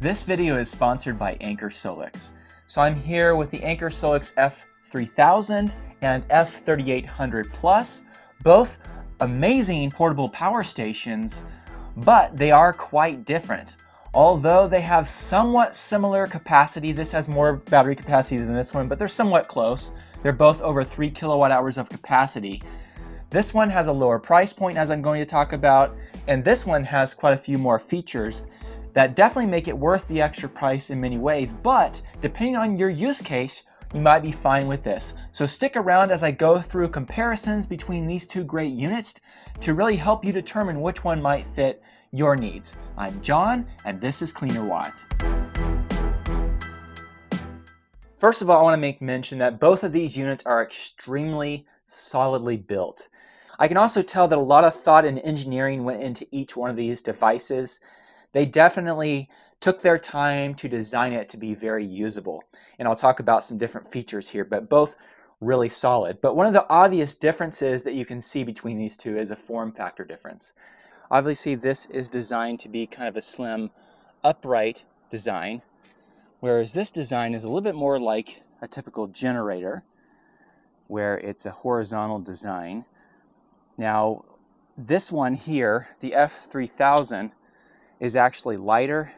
This video is sponsored by Anker SOLIX. So I'm here with the Anker SOLIX F3000 and F3800 Plus, both amazing portable power stations, but they are quite different. Although they have somewhat similar capacity, this has more battery capacity than this one, but they're somewhat close. They're both over 3 kilowatt hours of capacity. This one has a lower price point, as I'm going to talk about, and this one has quite a few more features that definitely make it worth the extra price in many ways, but depending on your use case, you might be fine with this. So stick around as I go through comparisons between these two great units to really help you determine which one might fit your needs. I'm John, and this is Cleaner Watt. First of all, I want to make mention that both of these units are extremely solidly built. I can also tell that a lot of thought and engineering went into each one of these devices. They definitely took their time to design it to be very usable. And I'll talk about some different features here, but both really solid. But one of the obvious differences that you can see between these two is a form factor difference. Obviously, this is designed to be kind of a slim, upright design, whereas this design is a little bit more like a typical generator, where it's a horizontal design. Now, this one here, the F3000, is actually lighter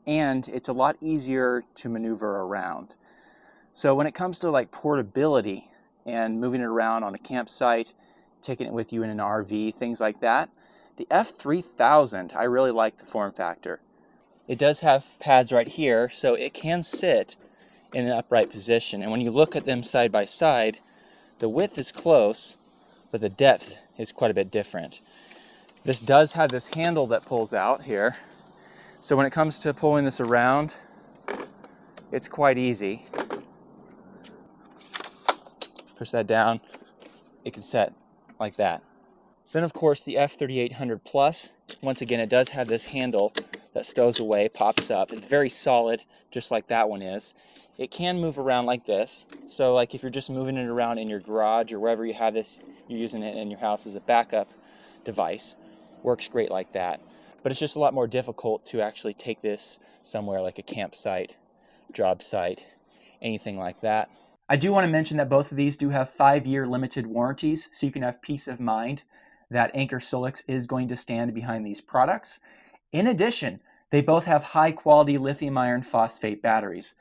and it's a lot easier to maneuver around. So when it comes to like portability and moving it around on a campsite, taking it with you in an RV, things like that, the F3000, I really like the form factor. It does have pads right here, so it can sit in an upright position. And when you look at them side by side, the width is close, but the depth is quite a bit different. This does have this handle that pulls out here. So when it comes to pulling this around, it's quite easy. Push that down, it can set like that. Then of course the F3800 Plus, once again it does have this handle that stows away, pops up. It's very solid, just like that one is. It can move around like this. So like if you're just moving it around in your garage or wherever you have this, you're using it in your house as a backup device. Works great like that. But it's just a lot more difficult to actually take this somewhere like a campsite, job site, anything like that. I do want to mention that both of these do have 5-year limited warranties, so you can have peace of mind that Anker SOLIX is going to stand behind these products. In addition, they both have high quality lithium iron phosphate batteries.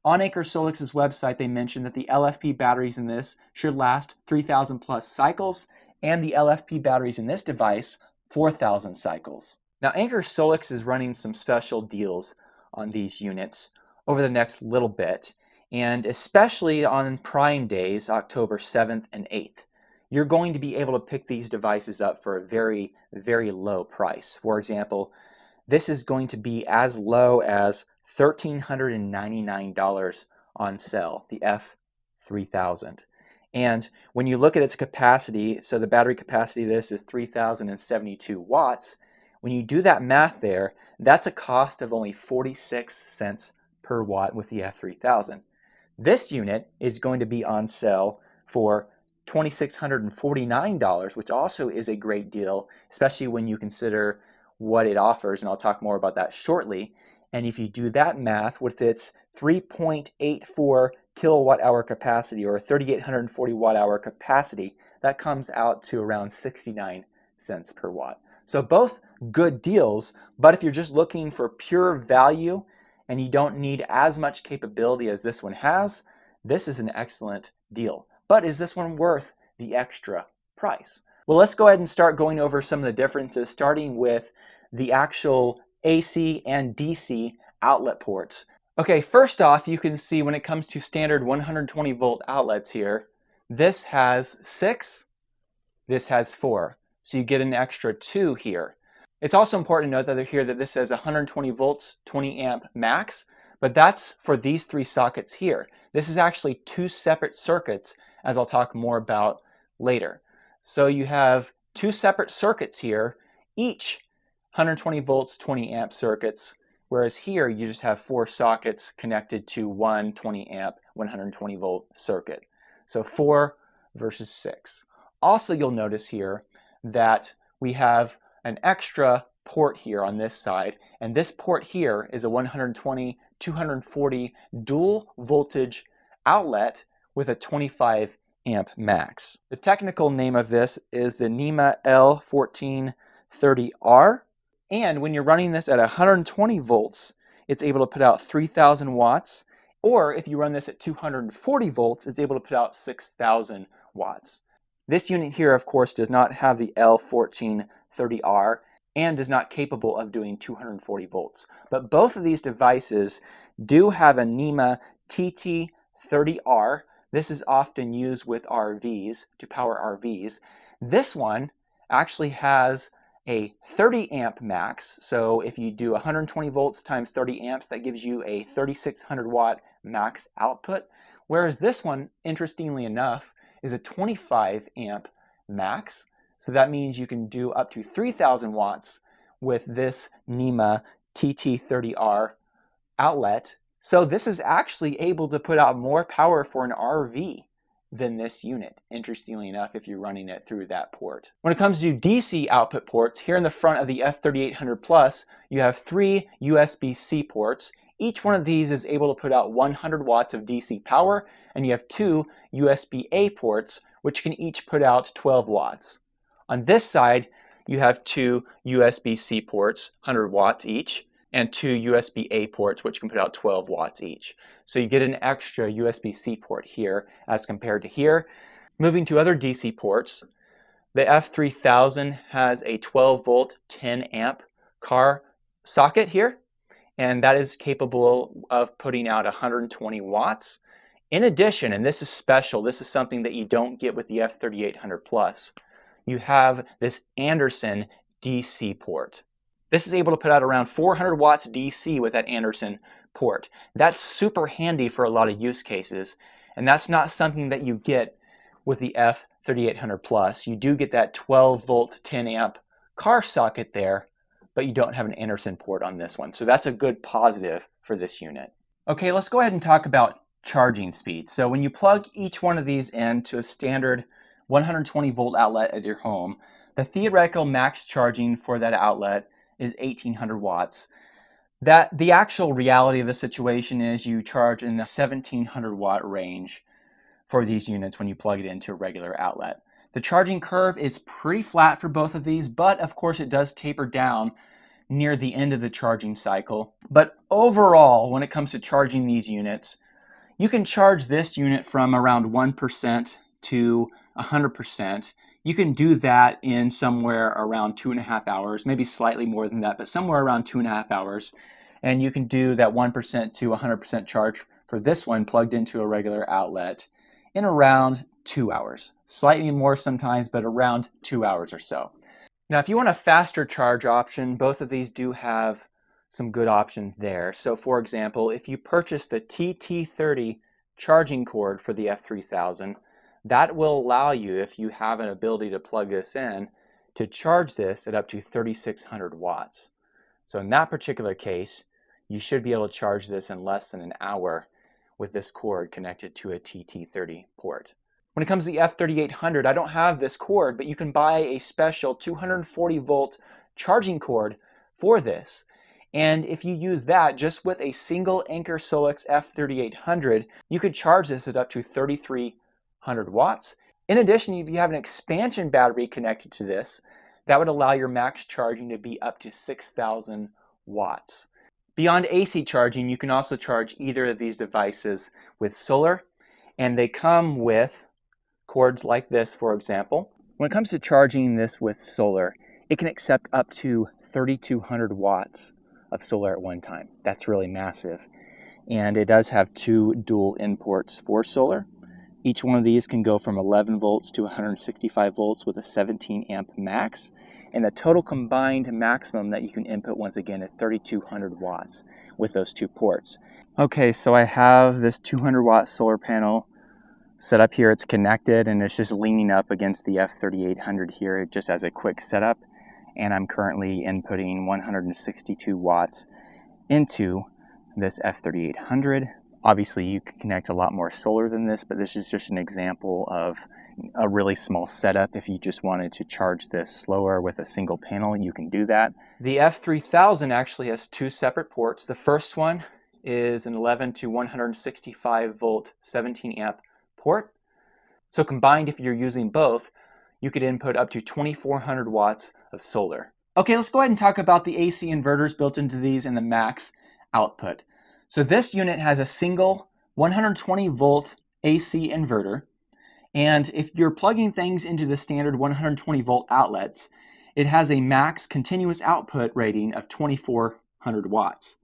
On Anker SOLIX's website, they mentioned that the LFP batteries in this should last 3,000 plus cycles, and the LFP batteries in this device 4,000 cycles. Now, Anker SOLIX is running some special deals on these units over the next little bit, and especially on Prime Days, October 7th and 8th. You're going to be able to pick these devices up for a very, very low price. For example, this is going to be as low as $1,399 on sale, the F3000. And when you look at its capacity, so the battery capacity of this is 3,072 watts. When you do that math there, that's a cost of only 46 cents per watt with the F3000. This unit is going to be on sale for $2,649, which also is a great deal, especially when you consider what it offers, and I'll talk more about that shortly. And if you do that math with its 3.84 kilowatt hour capacity or 3,840 watt hour capacity, that comes out to around 69 cents per watt. So both good deals, but if you're just looking for pure value and you don't need as much capability as this one has, this is an excellent deal. But is this one worth the extra price? Well, let's go ahead and start going over some of the differences, starting with the actual AC and DC outlet ports. Okay, first off, you can see when it comes to standard 120 volt outlets here, this has 6, this has 4. So you get an extra 2 here. It's also important to note that this says 120 volts, 20 amp max, but that's for these 3 sockets here. This is actually 2 separate circuits, as I'll talk more about later. So you have 2 separate circuits here, each 120 volts, 20 amp circuits, whereas here you just have 4 sockets connected to one 20 amp, 120 volt circuit. So 4 versus 6. Also, you'll notice here that we have an extra port here on this side, and this port here is a 120, 240 dual voltage outlet with a 25 amp max. The technical name of this is the NEMA L1430R, and when you're running this at 120 volts, it's able to put out 3,000 watts, or if you run this at 240 volts, it's able to put out 6,000 watts. This unit here, of course, does not have the L1430R and is not capable of doing 240 volts. But both of these devices do have a NEMA TT30R. This is often used with RVs, to power RVs. This one actually has a 30 amp max, so if you do 120 volts times 30 amps, that gives you a 3,600 watt max output, whereas this one, interestingly enough, is a 25 amp max, so that means you can do up to 3,000 watts with this NEMA TT30R outlet. So this is actually able to put out more power for an RV than this unit, interestingly enough, if you're running it through that port. When it comes to DC output ports, here in the front of the F3800 Plus, you have 3 USB-C ports. Each one of these is able to put out 100 watts of DC power, and you have 2 USB-A ports, which can each put out 12 watts. On this side, you have 2 USB-C ports, 100 watts each, and 2 USB-A ports, which can put out 12 watts each. So you get an extra USB-C port here as compared to here. Moving to other DC ports, the F3000 has a 12 volt, 10 amp car socket here, and that is capable of putting out 120 watts. In addition, and this is special, this is something that you don't get with the F3800 Plus, you have this Anderson DC port. This is able to put out around 400 watts DC with that Anderson port. That's super handy for a lot of use cases, and that's not something that you get with the F3800 Plus. You do get that 12 volt, 10 amp car socket there, but you don't have an Anderson port on this one. So that's a good positive for this unit. Okay, let's go ahead and talk about charging speed. So when you plug each one of these into a standard 120 volt outlet at your home, the theoretical max charging for that outlet is 1,800 watts. The actual reality of the situation is you charge in the 1,700 watt range for these units when you plug it into a regular outlet. The charging curve is pretty flat for both of these, but of course it does taper down near the end of the charging cycle. But overall, when it comes to charging these units, you can charge this unit from around 1% to 100%. You can do that in somewhere around 2.5 hours, maybe slightly more than that, but somewhere around 2.5 hours. And you can do that 1% to 100% charge for this one plugged into a regular outlet in around 2 hours. Slightly more sometimes, but around 2 hours or so. Now, if you want a faster charge option, both of these do have some good options there. So for example, if you purchase the TT30 charging cord for the F3000, that will allow you, if you have an ability to plug this in, to charge this at up to 3,600 watts. So in that particular case, you should be able to charge this in less than an hour with this cord connected to a TT30 port. When it comes to the F3800, I don't have this cord, but you can buy a special 240 volt charging cord for this. And if you use that just with a single Anker SOLIX F3800, you could charge this at up to 3,300 watts. In addition, if you have an expansion battery connected to this, that would allow your max charging to be up to 6,000 watts. Beyond AC charging, you can also charge either of these devices with solar, and they come with cords like this, for example. When it comes to charging this with solar, it can accept up to 3,200 watts of solar at one time. That's really massive. And it does have 2 dual in ports for solar. Each one of these can go from 11 volts to 165 volts with a 17 amp max. And the total combined maximum that you can input, once again, is 3,200 watts with those 2 ports. Okay, so I have this 200 watt solar panel set up here. It's connected and it's just leaning up against the F3800 here just as a quick setup. And I'm currently inputting 162 watts into this F3800. Obviously, you can connect a lot more solar than this, but this is just an example of a really small setup. If you just wanted to charge this slower with a single panel, you can do that. The F3000 actually has two separate ports. The first one is an 11 to 165 volt 17 amp port. So combined, if you're using both, you could input up to 2400 watts of solar. Okay, let's go ahead and talk about the AC inverters built into these and the max output. So this unit has a single 120 volt AC inverter, and if you're plugging things into the standard 120 volt outlets, it has a max continuous output rating of 2400 watts.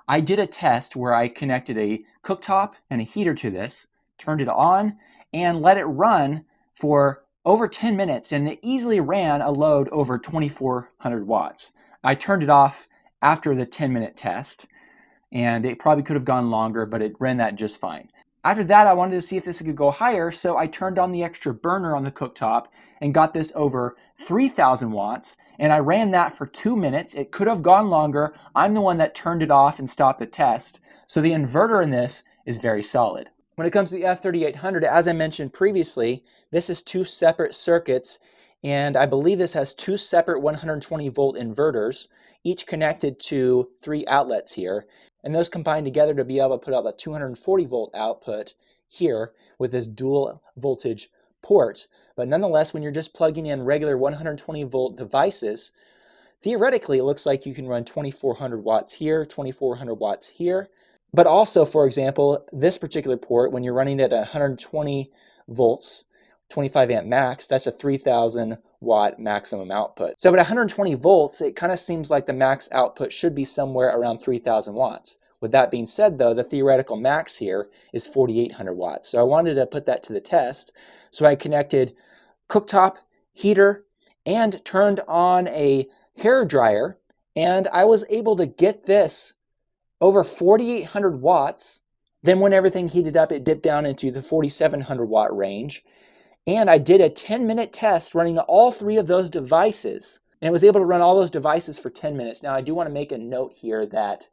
I did a test where I connected a cooktop and a heater to this, turned it on, and let it run for over 10 minutes, and it easily ran a load over 2400 watts. I turned it off after the 10-minute test, and it probably could have gone longer, but it ran that just fine. After that, I wanted to see if this could go higher, so I turned on the extra burner on the cooktop and got this over 3000 watts, and I ran that for 2 minutes. It could have gone longer. I'm the one that turned it off and stopped the test, so the inverter in this is very solid. When it comes to the F3800, as I mentioned previously, this is two separate circuits, and I believe this has two separate 120 volt inverters, each connected to 3 outlets here, and those combine together to be able to put out the 240 volt output here with this dual voltage port. But nonetheless, when you're just plugging in regular 120 volt devices, theoretically it looks like you can run 2400 watts here, 2400 watts here. But also, for example, this particular port, when you're running it at 120 volts, 25 amp max, that's a 3000 watt maximum output. So at 120 volts, it kind of seems like the max output should be somewhere around 3000 watts. With that being said, though, the theoretical max here is 4800 watts. So I wanted to put that to the test. So I connected cooktop, heater, and turned on a hair dryer, and I was able to get this over 4800 watts. Then when everything heated up, it dipped down into the 4700 watt range. And I did a 10-minute test running all 3 of those devices, and I was able to run all those devices for 10 minutes. Now, I do want to make a note here that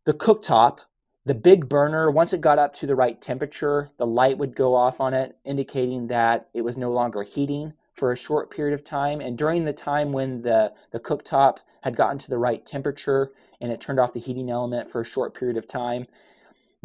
the cooktop, the big burner, once it got up to the right temperature, the light would go off on it, indicating that it was no longer heating for a short period of time. And during the time when the cooktop had gotten to the right temperature and it turned off the heating element for a short period of time,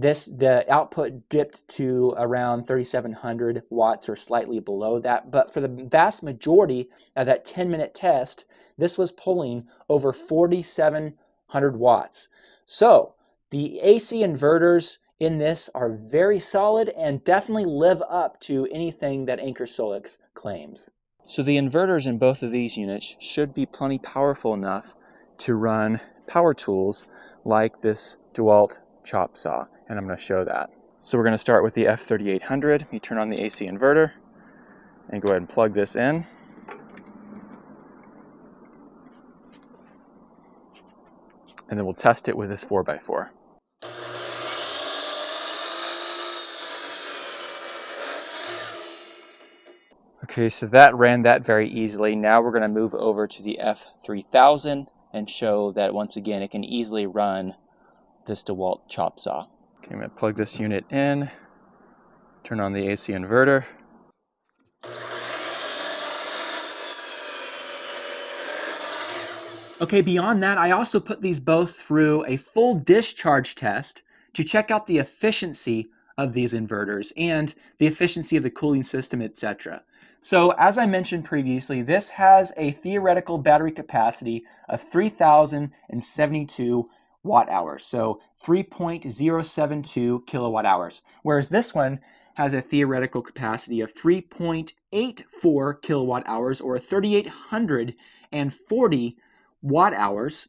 the output dipped to around 3700 watts or slightly below that. But for the vast majority of that 10-minute test, this was pulling over 4700 watts. So the AC inverters in this are very solid and definitely live up to anything that Anker SOLIX claims. So the inverters in both of these units should be plenty powerful enough to run power tools like this DeWalt chop saw, and I'm going to show that. So we're going to start with the F3800. You turn on the AC inverter and go ahead and plug this in. And then we'll test it with this 4x4. Okay, so that ran that very easily. Now we're going to move over to the F3000 and show that once again it can easily run this DeWalt chop saw. Okay, I'm going to plug this unit in, turn on the AC inverter. Okay, beyond that, I also put these both through a full discharge test to check out the efficiency of these inverters and the efficiency of the cooling system, etc. So as I mentioned previously, this has a theoretical battery capacity of 3072 watt hours, so 3.072 kilowatt hours, whereas this one has a theoretical capacity of 3.84 kilowatt hours, or 3840 watt hours.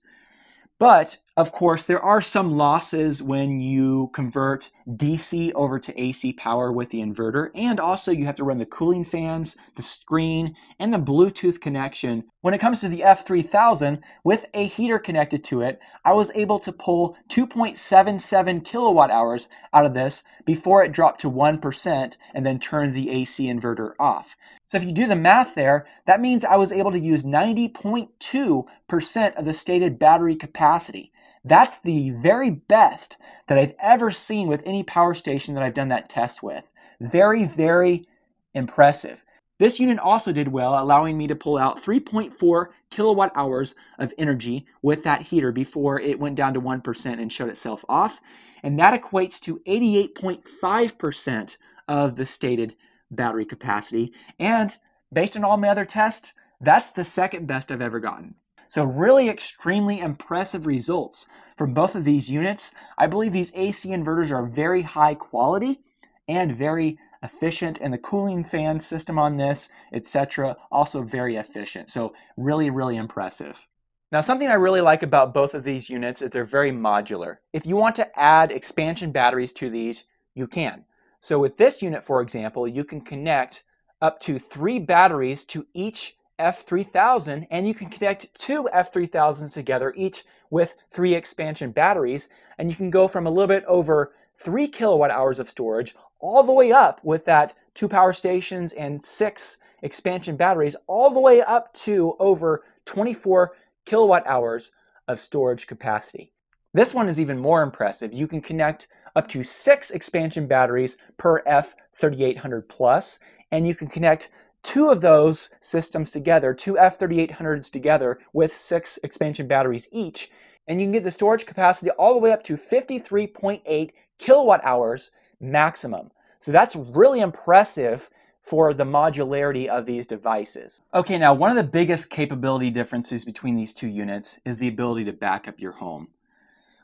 But of course, there are some losses when you convert DC over to AC power with the inverter, and also you have to run the cooling fans, the screen, and the Bluetooth connection. When it comes to the F3000, with a heater connected to it, I was able to pull 2.77 kilowatt hours out of this before it dropped to 1% and then turned the AC inverter off. So if you do the math there, that means I was able to use 90.2% of the stated battery capacity. That's the very best that I've ever seen with any power station that I've done that test with. Very, very impressive. This unit also did well, allowing me to pull out 3.4 kilowatt hours of energy with that heater before it went down to 1% and shut itself off. And that equates to 88.5% of the stated battery capacity. And based on all my other tests, that's the second best I've ever gotten. So really extremely impressive results from both of these units. I believe these AC inverters are very high quality and very efficient, and the cooling fan system on this, etc., also very efficient. So really, really impressive. Now, something I really like about both of these units is they're very modular. If you want to add expansion batteries to these, you can. So with this unit, for example, you can connect up to 3 batteries to each F3000, and you can connect 2 F3000s together, each with 3 expansion batteries, and you can go from a little bit over 3 kilowatt hours of storage all the way up with that 2 power stations and 6 expansion batteries, all the way up to over 24 kilowatt hours of storage capacity. This one is even more impressive. You can connect up to 6 expansion batteries per F3800 plus, and you can connect 2 of those systems together, 2 F3800s together with 6 expansion batteries each, and you can get the storage capacity all the way up to 53.8 kilowatt hours maximum. So that's really impressive for the modularity of these devices. Okay, now one of the biggest capability differences between these two units is the ability to back up your home.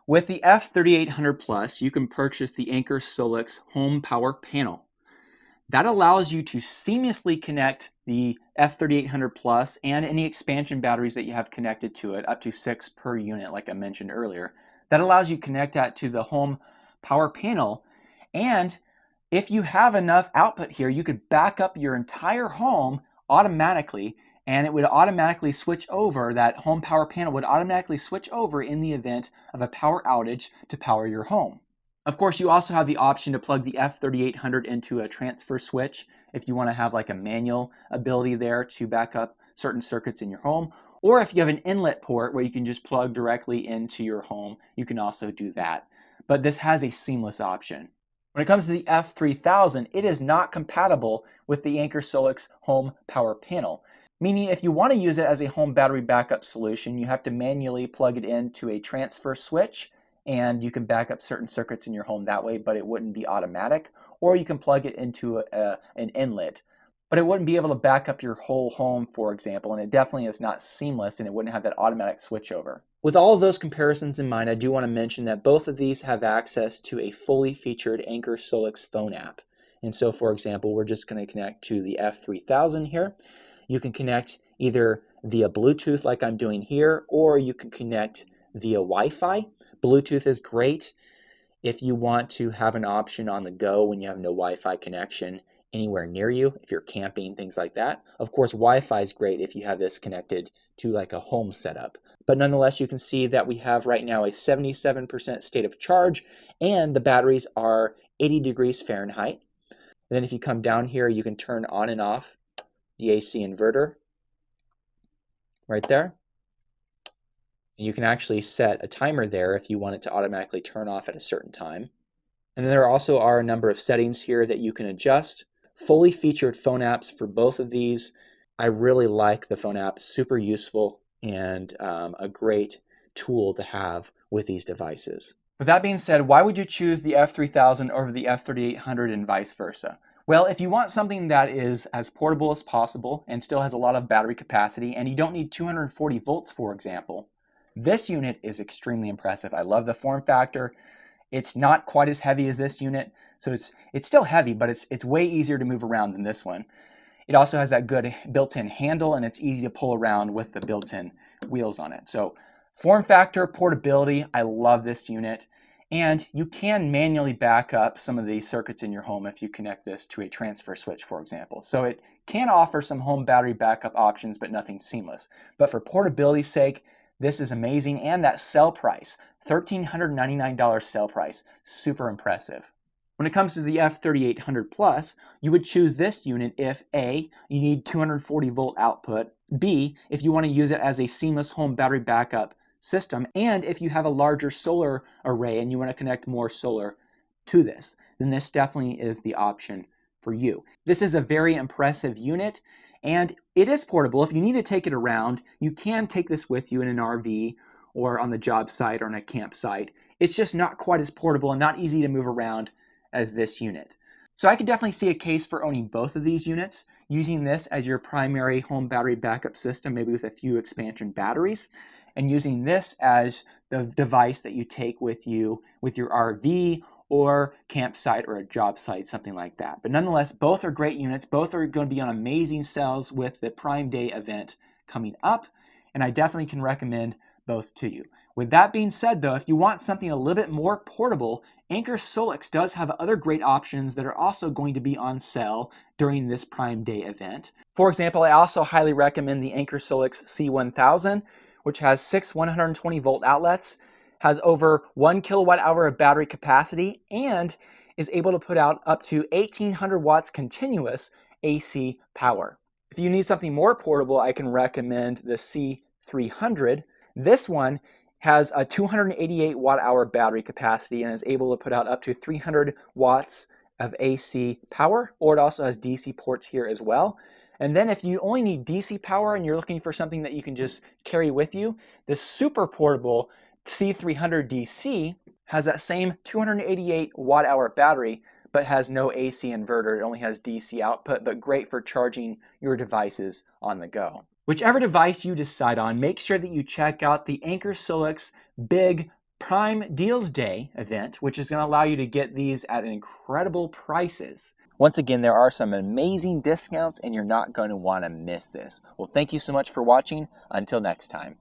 With the F3800 Plus, you can purchase the Anker SOLIX Home Power Panel. That allows you to seamlessly connect the F3800 Plus and any expansion batteries that you have connected to it, up to 6 per unit, like I mentioned earlier. That allows you to connect that to the home power panel, and if you have enough output here, you could back up your entire home automatically, and it would automatically switch over. That home power panel would automatically switch over in the event of a power outage to power your home. Of course, you also have the option to plug the F3800 into a transfer switch if you want to have like a manual ability there to back up certain circuits in your home, or if you have an inlet port where you can just plug directly into your home, you can also do that. But this has a seamless option. When it comes to the F3000, it is not compatible with the Anker SOLIX Home Power Panel, meaning if you want to use it as a home battery backup solution, you have to manually plug it into a transfer switch, and you can back up certain circuits in your home that way, but it wouldn't be automatic. Or you can plug it into an inlet, but it wouldn't be able to back up your whole home, for example, and it definitely is not seamless, and it wouldn't have that automatic switchover. With all of those comparisons in mind, I do want to mention that both of these have access to a fully featured Anker SOLIX phone app. And so, for example, we're just going to connect to the F3000 here. You can connect either via Bluetooth like I'm doing here, or you can connect via Wi-Fi. Bluetooth is great if you want to have an option on the go when you have no Wi-Fi connection anywhere near you, if you're camping, things like that. Of course, Wi-Fi is great if you have this connected to like a home setup. But nonetheless, you can see that we have right now a 77% state of charge, and the batteries are 80 degrees Fahrenheit. And then if you come down here, you can turn on and off the AC inverter right there. You can actually set a timer there if you want it to automatically turn off at a certain time. And then there also are a number of settings here that you can adjust. Fully featured phone apps for both of these. I really like the phone app, super useful, and a great tool to have with these devices. With that being said, why would you choose the F3000 over the F3800 and vice versa? Well, if you want something that is as portable as possible and still has a lot of battery capacity, and you don't need 240 volts, for example, this unit is extremely impressive. I love the form factor. It's not quite as heavy as this unit, so it's still heavy, but it's way easier to move around than this one. It also has that good built-in handle, and it's easy to pull around with the built-in wheels on it. So form factor, portability, I love this unit. And you can manually back up some of the circuits in your home if you connect this to a transfer switch, for example. So it can offer some home battery backup options, but nothing seamless. But for portability's sake, this is amazing, and that sell price, $1,399 sell price, super impressive. When it comes to the F3800 Plus, you would choose this unit if A, you need 240 volt output, B, if you want to use it as a seamless home battery backup system, and if you have a larger solar array and you want to connect more solar to this, then this definitely is the option for you. This is a very impressive unit, and it is portable. If you need to take it around, you can take this with you in an RV or on the job site or on a campsite. It's just not quite as portable and not easy to move around as this unit. So I could definitely see a case for owning both of these units, using this as your primary home battery backup system, maybe with a few expansion batteries, and using this as the device that you take with you with your RV or campsite or a job site, something like that. But nonetheless, both are great units. Both are going to be on amazing sales with the Prime Day event coming up, and I definitely can recommend both to you. With that being said, though, if you want something a little bit more portable, Anker SOLIX does have other great options that are also going to be on sale during this Prime Day event. For example, I also highly recommend the Anker SOLIX C1000, which has 6 120 volt outlets, has over 1 kilowatt hour of battery capacity, and is able to put out up to 1800 watts continuous AC power. If you need something more portable, I can recommend the C300. This one has a 288 watt hour battery capacity and is able to put out up to 300 watts of AC power, or it also has DC ports here as well. And then if you only need DC power and you're looking for something that you can just carry with you, the super portable C300 DC has that same 288 watt hour battery, but has no AC inverter. It only has DC output, but great for charging your devices on the go. Whichever device you decide on, make sure that you check out the Anker SOLIX Big Prime Deals Day event, which is going to allow you to get these at incredible prices. Once again, there are some amazing discounts, and you're not going to want to miss this. Well, thank you so much for watching. Until next time.